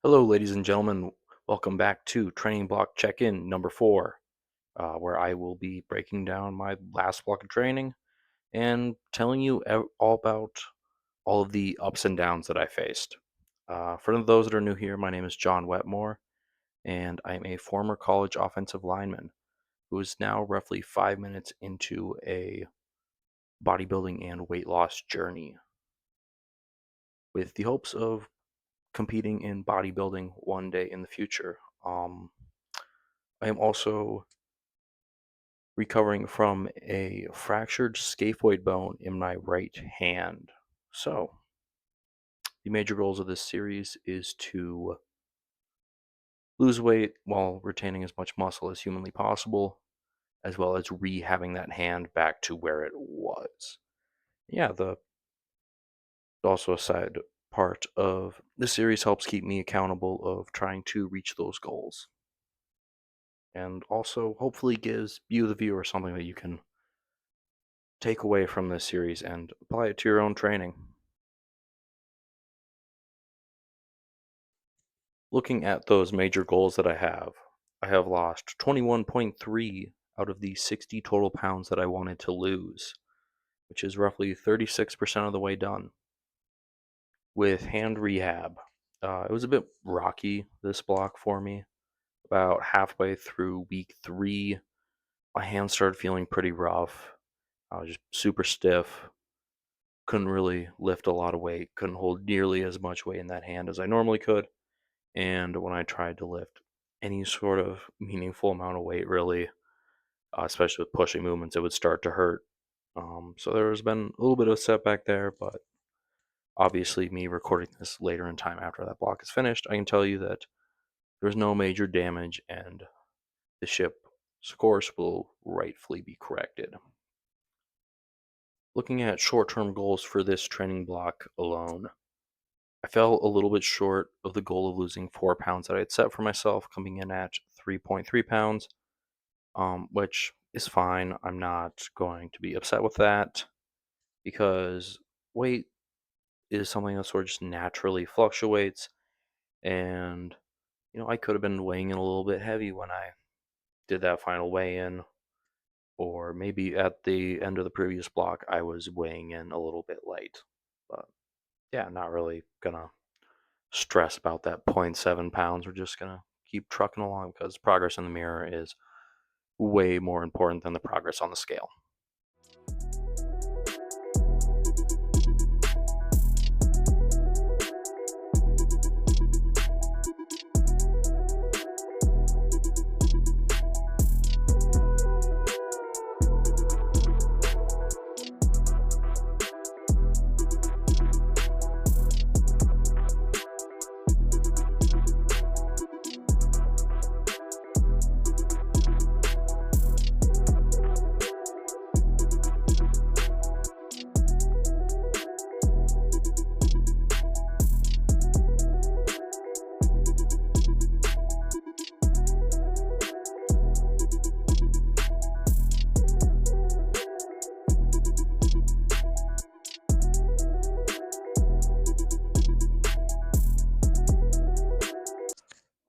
Hello, ladies and gentlemen. Welcome back to Training Block Check-in number 4, where I will be breaking down my last block of training and telling you all about all of the ups and downs that I faced. For those that are new here, my name is John Wetmore, and I'm a former college offensive lineman who is now roughly 5 minutes into a bodybuilding and weight loss journey with the hopes of competing in bodybuilding one day in the future. I am also recovering from a fractured scaphoid bone in my right hand. So, the major goals of this series is to lose weight while retaining as much muscle as humanly possible, as well as rehabbing that hand back to where it was. Yeah, the also a side part of the series helps keep me accountable of trying to reach those goals. And also hopefully gives you the viewer something that you can take away from this series and apply it to your own training. Looking at those major goals that I have lost 21.3 out of the 60 total pounds that I wanted to lose, which is roughly 36% of the way done. With hand rehab, it was a bit rocky this block for me. About halfway through week 3, my hands started feeling pretty rough. I was just super stiff, couldn't really lift a lot of weight, couldn't hold nearly as much weight in that hand as I normally could. And when I tried to lift any sort of meaningful amount of weight, really, especially with pushing movements, it would start to hurt. So there has been a little bit of a setback there, but obviously, me recording this later in time after that block is finished, I can tell you that there's no major damage and the ship's course will rightfully be corrected. Looking at short term goals for this training block alone, I fell a little bit short of the goal of losing 4 pounds that I had set for myself, coming in at 3.3 pounds, which is fine. I'm not going to be upset with that because weight is something that sort of just naturally fluctuates. And, I could have been weighing in a little bit heavy when I did that final weigh in, or maybe at the end of the previous block, I was weighing in a little bit light. But yeah, not really gonna stress about that zero point 0.7 pounds. We're just gonna keep trucking along because progress in the mirror is way more important than the progress on the scale.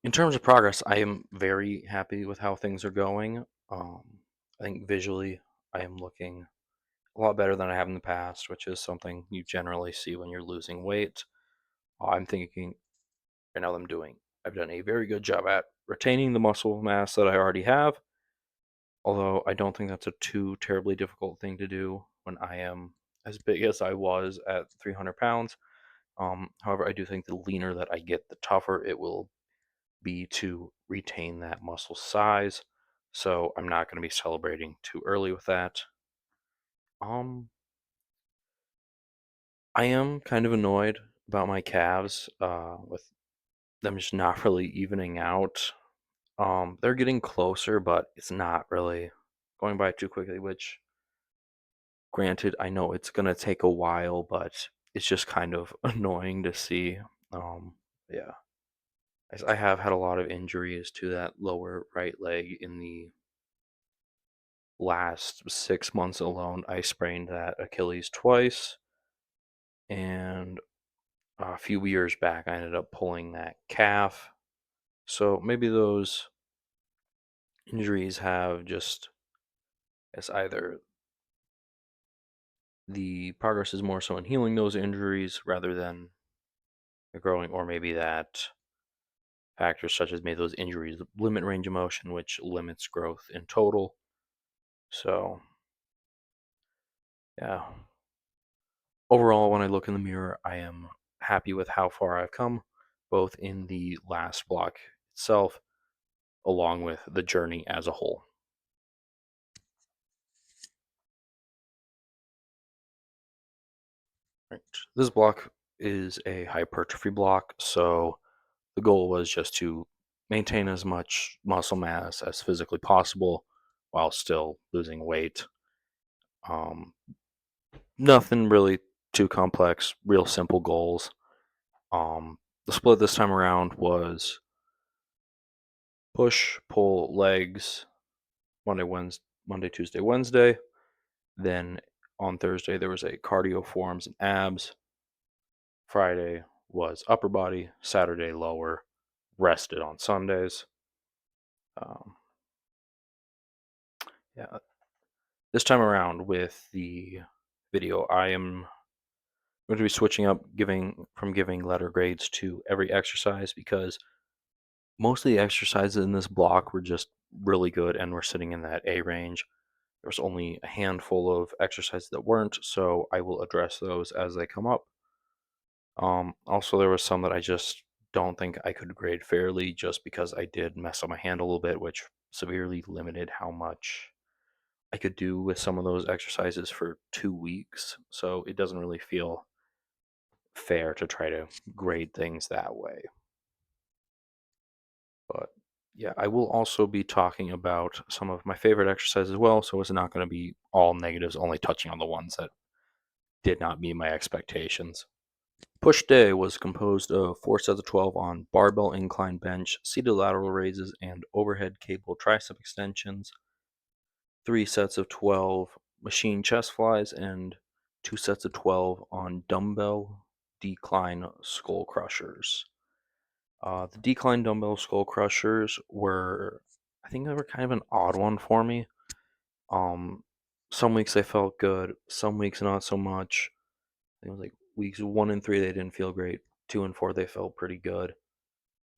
In terms of progress, I am very happy with how things are going. I think visually, I am looking a lot better than I have in the past, which is something you generally see when you're losing weight. I'm thinking right now that I've done a very good job at retaining the muscle mass that I already have, although I don't think that's a too terribly difficult thing to do when I am as big as I was at 300 pounds. However, I do think the leaner that I get, the tougher it will be to retain that muscle size. So I'm not going to be celebrating too early with that. Um, I am kind of annoyed about my calves, with them just not really evening out. They're getting closer, but it's not really going by too quickly, which granted, I know it's gonna take a while, but it's just kind of annoying to see. Yeah. I have had a lot of injuries to that lower right leg in the last 6 months alone. I sprained that Achilles twice, and a few years back, I ended up pulling that calf. So maybe those injuries have just, as either the progress is more so in healing those injuries rather than growing, or maybe that factors such as maybe those injuries limit range of motion, which limits growth in total. So, yeah. Overall, when I look in the mirror, I am happy with how far I've come, both in the last block itself, along with the journey as a whole. Right. This block is a hypertrophy block, so the goal was just to maintain as much muscle mass as physically possible while still losing weight. Um, Nothing really too complex, real simple goals. Um, the split this time around was push, pull, legs, Monday, Tuesday, Wednesday. Then on Thursday there was a cardio, forearms, and abs. Friday was upper body. Saturday lower. Rested on Sundays. Um, yeah, this time around with the video, I am going to be switching up giving letter grades to every exercise because most of the exercises in this block were just really good and were sitting in that A range. There was only a handful of exercises that weren't, so I will address those as they come up. Also, there was some that I just don't think I could grade fairly just because I did mess up my hand a little bit, which severely limited how much I could do with some of those exercises for 2 weeks. So it doesn't really feel fair to try to grade things that way. But yeah, I will also be talking about some of my favorite exercises as well. So it's not going to be all negatives, only touching on the ones that did not meet my expectations. Push day was composed of 4 sets of 12 on barbell incline bench, seated lateral raises, and overhead cable tricep extensions, 3 sets of 12 machine chest flies, and 2 sets of 12 on dumbbell decline skull crushers. The decline dumbbell skull crushers were, I think they were kind of an odd one for me. Um, some weeks they felt good, some weeks not so much. I think it was like weeks 1 and 3 they didn't feel great. 2 and 4 they felt pretty good.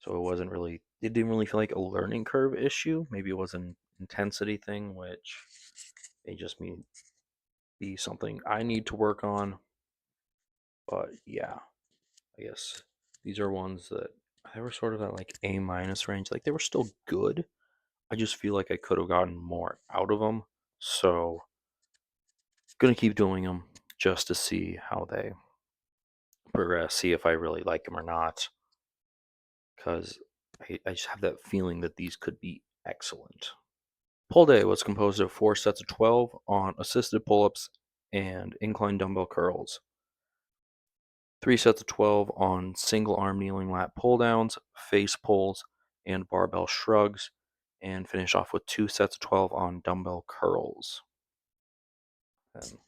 So it didn't really feel like a learning curve issue. Maybe it was an intensity thing, which may just be something I need to work on. But yeah, I guess these are ones that they were sort of at like A minus range. Like they were still good. I just feel like I could have gotten more out of them. So gonna keep doing them just to see how they progress, see if I really like them or not. Because I just have that feeling that these could be excellent. Pull day was composed of 4 sets of 12 on assisted pull ups and incline dumbbell curls, 3 sets of 12 on single arm kneeling lat pull downs, face pulls, and barbell shrugs, and finish off with 2 sets of 12 on dumbbell curls. And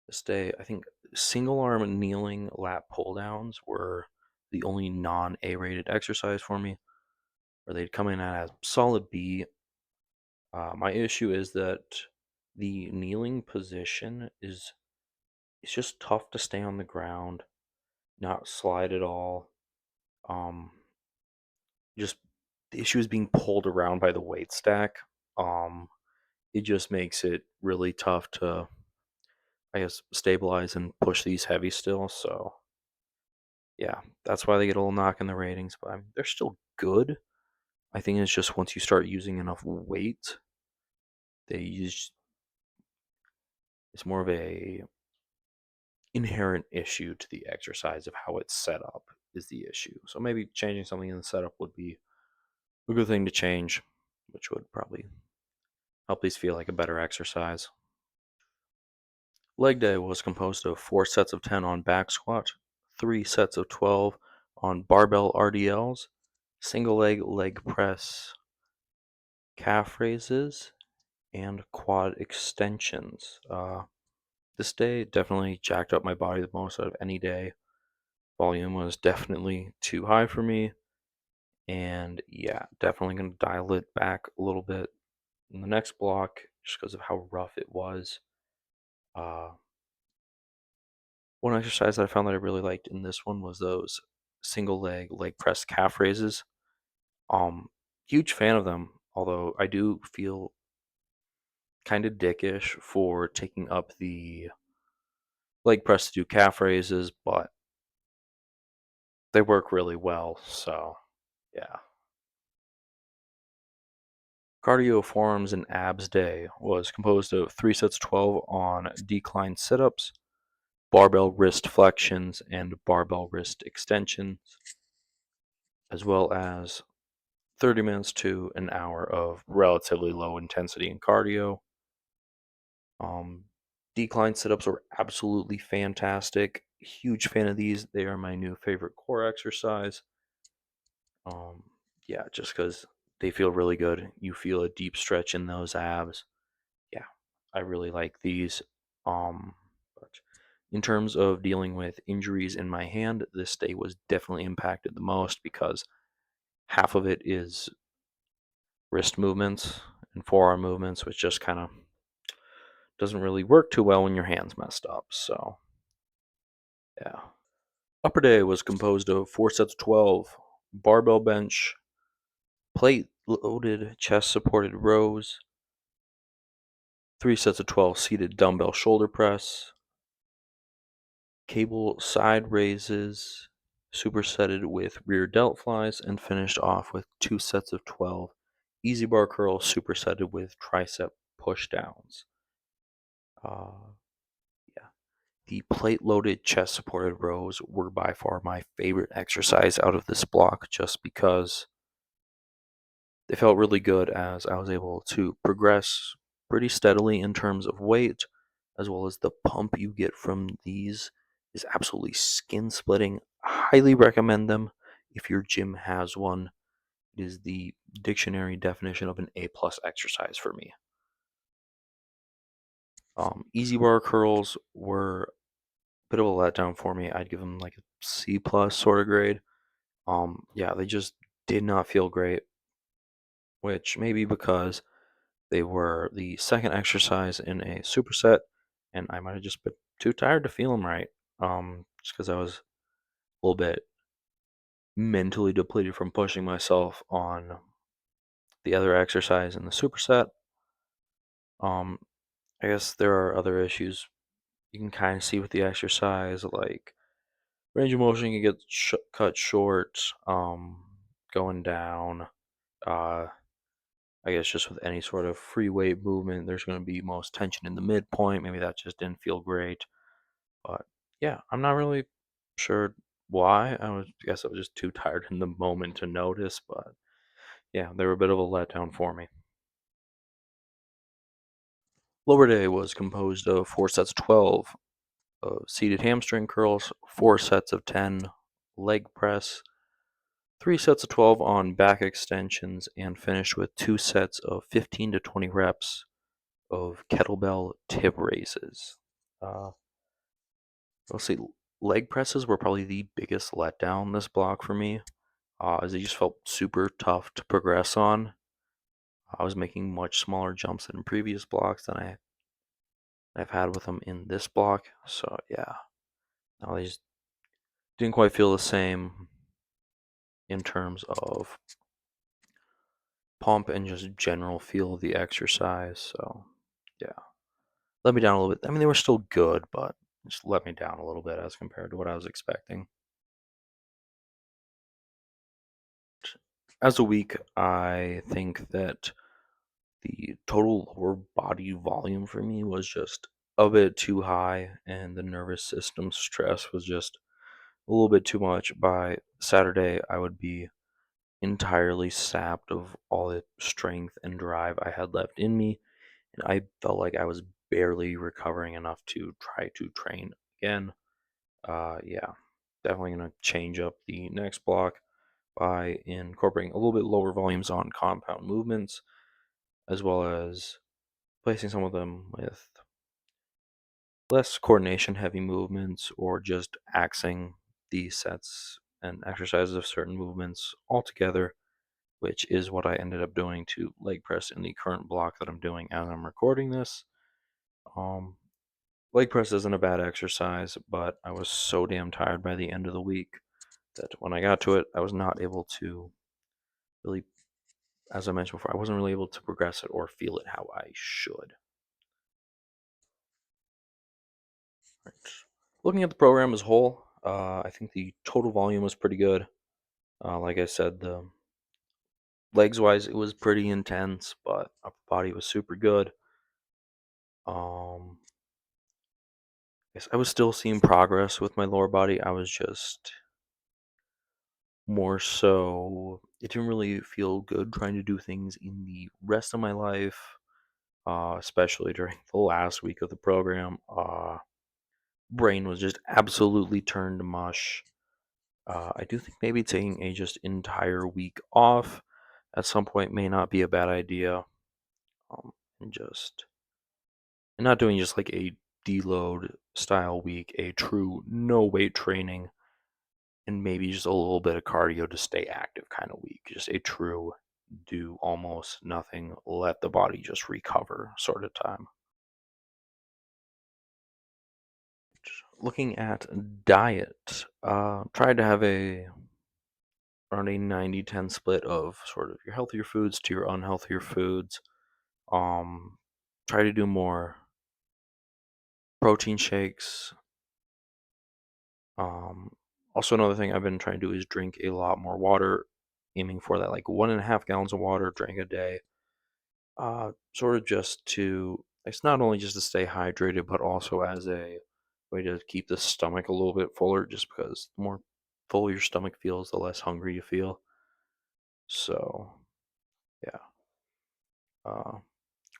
this day, I think single arm kneeling lat pull downs were the only non A rated exercise for me, where they'd come in at a solid B. My issue is that the kneeling position is it's just tough to stay on the ground, not slide at all. Um, just the issue is being pulled around by the weight stack. Um, it just makes it really tough to, I guess, stabilize and push these heavy still. So yeah, that's why they get a little knock in the ratings, but I mean, they're still good. I think it's just once you start using enough weight, they use it's more of a inherent issue to the exercise of how it's set up is the issue. So maybe changing something in the setup would be a good thing to change, which would probably help these feel like a better exercise. Leg day was composed of 4 sets of 10 on back squat, 3 sets of 12 on barbell RDLs, single leg press, calf raises, and quad extensions. This day definitely jacked up my body the most out of any day. Volume was definitely too high for me. And yeah, definitely going to dial it back a little bit in the next block just because of how rough it was. Uh, One exercise that I found that I really liked in this one was those single leg press calf raises. Um, Huge fan of them, although I do feel kind of dickish for taking up the leg press to do calf raises, but they work really well. So yeah. Cardio forearms and abs day was composed of 3 sets of 12 on decline sit ups, barbell wrist flexions, and barbell wrist extensions, as well as 30 minutes to an hour of relatively low intensity and cardio. Um, Decline sit ups are absolutely fantastic. Huge fan of these. They are my new favorite core exercise. Um, yeah, just because they feel really good. You feel a deep stretch in those abs. Yeah, I really like these. But in terms of dealing with injuries in my hand, this day was definitely impacted the most because half of it is wrist movements and forearm movements, which just kind of doesn't really work too well when your hand's messed up. So, yeah. Upper day was composed of 4 sets of 12 barbell bench, plate loaded chest supported rows, 3 sets of 12 seated dumbbell shoulder press, cable side raises, supersetted with rear delt flies, and finished off with 2 sets of 12 easy bar curls supersetted with tricep push downs. Uh, yeah. The plate loaded chest supported rows were by far my favorite exercise out of this block just because they felt really good as I was able to progress pretty steadily in terms of weight, as well as the pump you get from these is absolutely skin splitting. Highly recommend them if your gym has one. It is the dictionary definition of an A plus exercise for me. Easy bar curls were a bit of a letdown for me. I'd give them like a C plus sort of grade. Yeah, they just did not feel great, which may be because they were the second exercise in a superset, and I might have just been too tired to feel them right. Just because I was a little bit mentally depleted from pushing myself on the other exercise in the superset. Um, I guess there are other issues you can kind of see with the exercise, like range of motion can get cut short, going down. Uh, I guess just with any sort of free weight movement, there's going to be most tension in the midpoint. Maybe that just didn't feel great. But yeah, I'm not really sure why. I guess I was just too tired in the moment to notice. But yeah, they were a bit of a letdown for me. Lower day was composed of 4 sets of 12 of seated hamstring curls, 4 sets of 10 leg press, 3 sets of 12 on back extensions, and finished with 2 sets of 15 to 20 reps of kettlebell tip raises. Uh, Let's see, leg presses were probably the biggest letdown this block for me, as they just felt super tough to progress on. I was making much smaller jumps than in previous blocks than I've had with them in this block. So yeah, now they just didn't quite feel the same in terms of pump and just general feel of the exercise. So yeah, let me down a little bit. I mean, they were still good, but just let me down a little bit as compared to what I was expecting. As a week, I think that the total lower body volume for me was just a bit too high, and the nervous system stress was just a little bit too much. By Saturday, I would be entirely sapped of all the strength and drive I had left in me, and I felt like I was barely recovering enough to try to train again. Yeah, definitely gonna change up the next block by incorporating a little bit lower volumes on compound movements, as well as placing some of them with less coordination heavy movements or just axing the sets and exercises of certain movements all together, which is what I ended up doing to leg press in the current block that I'm doing as I'm recording this. Um, Leg press isn't a bad exercise, but I was so damn tired by the end of the week that when I got to it, I was not able to really, as I mentioned before, I wasn't really able to progress it or feel it how I should. Right. Looking at the program as a whole, I think the total volume was pretty good. Like I said, the legs wise, it was pretty intense, but upper body was super good. Um, Yes, I was still seeing progress with my lower body. I was just more so, it didn't really feel good trying to do things in the rest of my life, especially during the last week of the program. Brain was just absolutely turned to mush. I do think maybe taking a just entire week off at some point may not be a bad idea. Um, and just and not doing just like a deload style week, a true no weight training, and maybe just a little bit of cardio to stay active kind of week. Just a true do almost nothing, let the body just recover sort of time. Looking at diet, tried to have a around a 90-10 split of sort of your healthier foods to your unhealthier foods. Um, Try to do more protein shakes. Um, Also another thing I've been trying to do is drink a lot more water, aiming for that like 1.5 gallons of water drink a day. Sort of just to, it's not only just to stay hydrated, but also as a way to keep the stomach a little bit fuller, just because the more full your stomach feels, the less hungry you feel. So, yeah. Uh,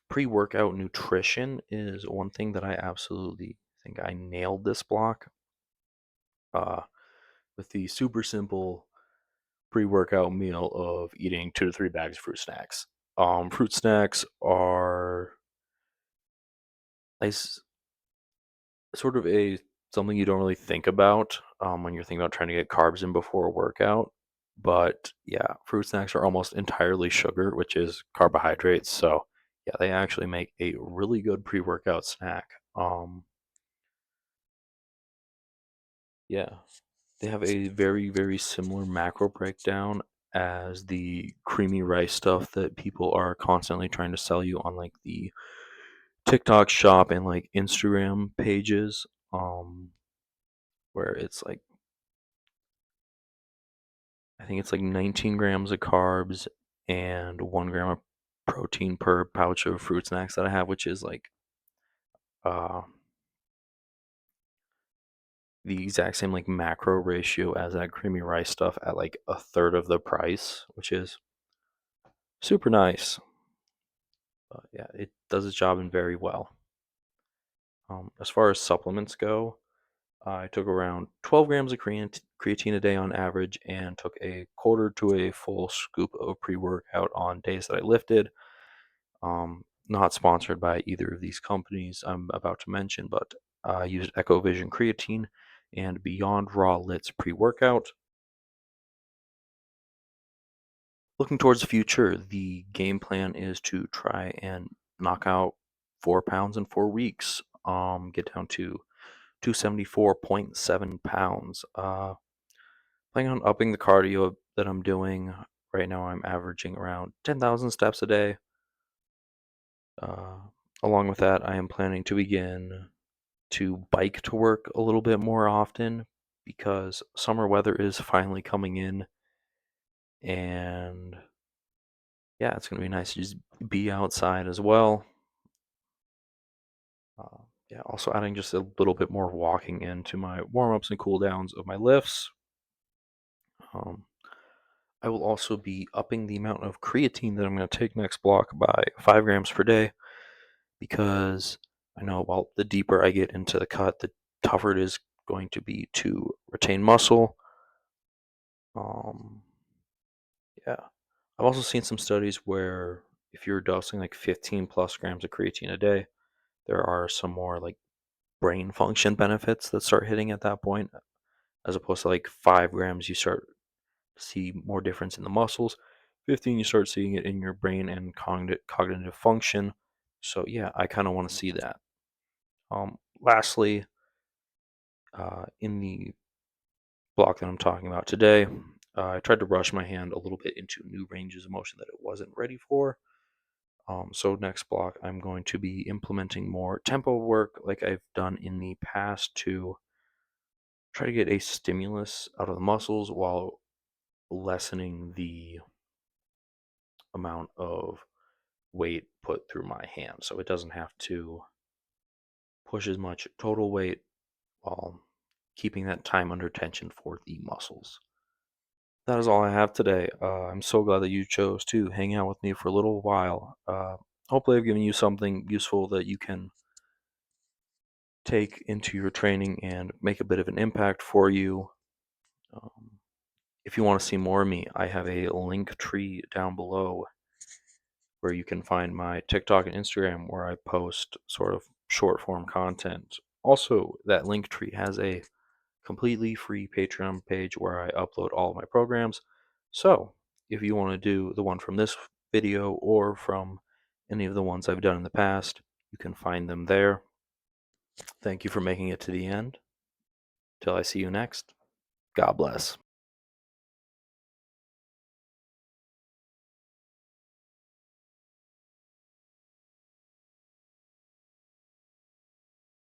Pre workout nutrition is one thing that I absolutely think I nailed this block. Uh, with the super simple pre workout meal of eating 2 to 3 bags of fruit snacks. Fruit snacks are nice, sort of a something you don't really think about when you're thinking about trying to get carbs in before a workout. But yeah, fruit snacks are almost entirely sugar, which is carbohydrates. So yeah, they actually make a really good pre-workout snack. Yeah, they have a very, very similar macro breakdown as the creamy rice stuff that people are constantly trying to sell you on like the TikTok shop and like Instagram pages. Where it's like, I think it's like 19 grams of carbs and 1 gram of protein per pouch of fruit snacks that I have, which is like uh, the exact same like macro ratio as that creamy rice stuff at like a third of the price, which is super nice. But yeah, it does its job and very well. As far as supplements go, I took around 12 grams of creatine a day on average and took a quarter to a full scoop of pre workout on days that I lifted. Not sponsored by either of these companies I'm about to mention, but I used EchoVision creatine and Beyond Raw Lit's pre workout. Looking towards the future, the game plan is to try and knock out 4 pounds in 4 weeks. Get down to 274.7 pounds. Planning on upping the cardio that I'm doing. Right now, I'm averaging around 10,000 steps a day. Uh, Along with that, I am planning to begin to bike to work a little bit more often because summer weather is finally coming in. And yeah, it's going to be nice to just be outside as well. Yeah, also adding just a little bit more walking into my warm ups and cool downs of my lifts. Um, I will also be upping the amount of creatine that I'm going to take next block by 5 grams per day because I know, well, the deeper I get into the cut, the tougher it is going to be to retain muscle. Um, yeah. I've also seen some studies where if you're dosing like 15 plus grams of creatine a day, there are some more like brain function benefits that start hitting at that point, as opposed to like 5 grams, you start to see more difference in the muscles. 15, you start seeing it in your brain and cognitive function. So yeah, I kind of want to see that. Lastly, in the block that I'm talking about today, I tried to rush my hand a little bit into new ranges of motion that it wasn't ready for. So next block, I'm going to be implementing more tempo work like I've done in the past to try to get a stimulus out of the muscles while lessening the amount of weight put through my hand. So it doesn't have to push as much total weight while keeping that time under tension for the muscles. That is all I have today. I'm so glad that you chose to hang out with me for a little while. Hopefully, I've given you something useful that you can take into your training and make a bit of an impact for you. Um, if you want to see more of me, I have a link tree down below where you can find my TikTok and Instagram where I post sort of short form content. Also, that link tree has a completely free Patreon page where I upload all of my programs. So, if you want to do the one from this video or from any of the ones I've done in the past, you can find them there. Thank you for making it to the end. Till I see you next, God bless.